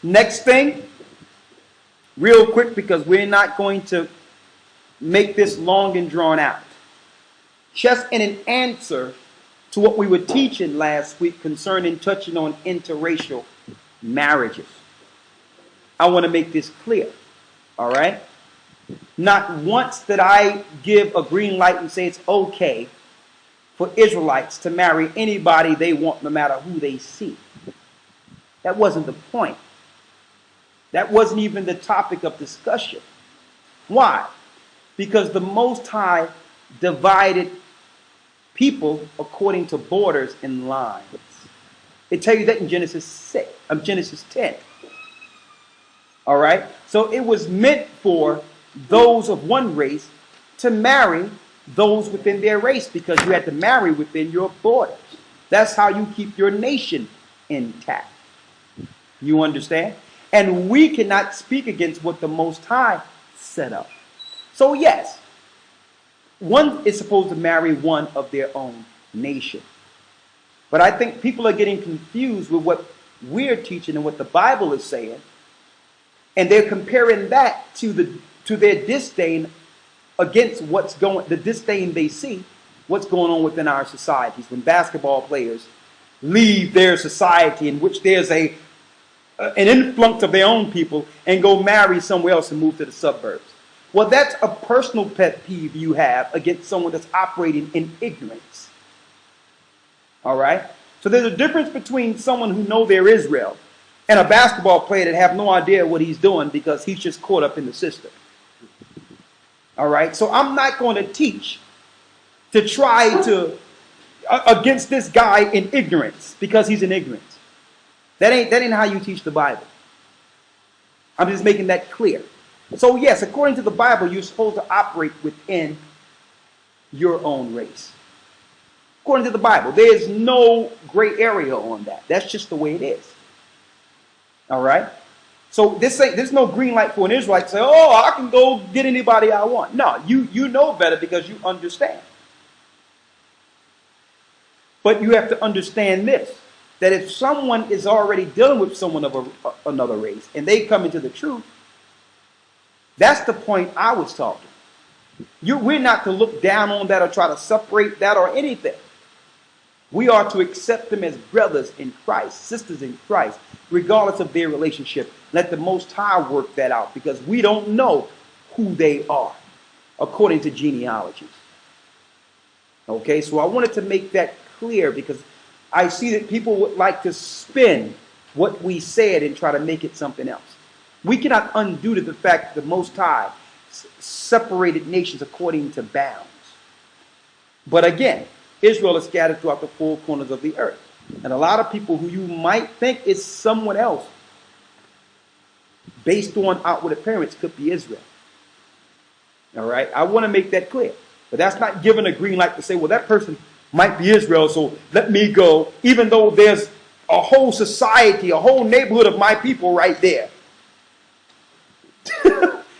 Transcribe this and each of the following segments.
Next thing, real quick, because we're not going to make this long and drawn out. Just in an answer to what we were teaching last week concerning touching on interracial marriages. I want to make this clear. All right? Not once did I give a green light and say it's okay for Israelites to marry anybody they want, no matter who they see. That wasn't the point. That wasn't even the topic of discussion. Why? Because the Most High divided people according to borders and lines. It tells you that in Genesis 10. All right? So it was meant for those of one race to marry those within their race, because you had to marry within your borders. That's how you keep your nation intact. You understand? And we cannot speak against what the Most High set up. So yes, one is supposed to marry one of their own nation. But I think people are getting confused with what we're teaching and what the Bible is saying. And they're comparing that to their disdain against the disdain they see, what's going on within our societies. When basketball players leave their society in which there's an influx of their own people and go marry somewhere else and move to the suburbs. Well, that's a personal pet peeve you have against someone that's operating in ignorance. All right? So there's a difference between someone who knows they're Israel and a basketball player that have no idea what he's doing because he's just caught up in the system. All right? So I'm not going to teach to try to against this guy in ignorance because he's in ignorance. That ain't how you teach the Bible. I'm just making that clear. So yes, according to the Bible, you're supposed to operate within your own race. According to the Bible, there's no gray area on that. That's just the way it is. All right? So there's no green light for an Israelite to say, oh, I can go get anybody I want. No, you know better because you understand. But you have to understand this, that if someone is already dealing with someone of another race and they come into the truth, that's the point I was talking. We're not to look down on that or try to separate that or anything. We are to accept them as brothers in Christ, sisters in Christ, regardless of their relationship. Let the Most High work that out, because we don't know who they are according to genealogies. Okay, so I wanted to make that clear because I see that people would like to spin what we said and try to make it something else. We cannot undo the fact that the Most High separated nations according to bounds. But again, Israel is scattered throughout the four corners of the earth. And a lot of people who you might think is someone else, based on outward appearance, could be Israel. All right? I want to make that clear. But that's not giving a green light to say, well, that person might be Israel, so let me go, even though there's a whole society, a whole neighborhood of my people right there.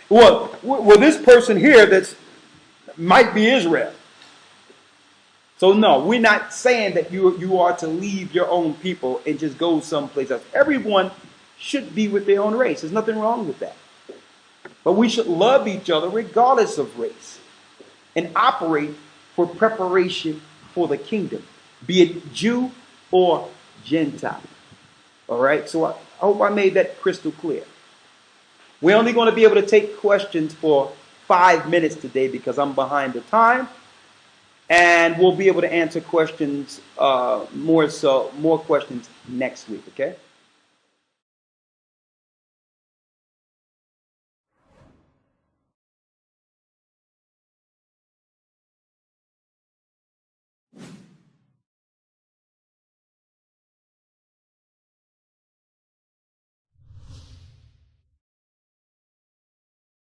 well, this person here that's might be Israel. So no, we're not saying that you are to leave your own people and just go someplace else. Everyone should be with their own race. There's nothing wrong with that. But we should love each other regardless of race and operate for preparation for the kingdom, be it Jew or Gentile. All right? So I hope I made that crystal clear. We're only going to be able to take questions for 5 minutes today because I'm behind the time. And we'll be able to answer questions, more questions next week, okay?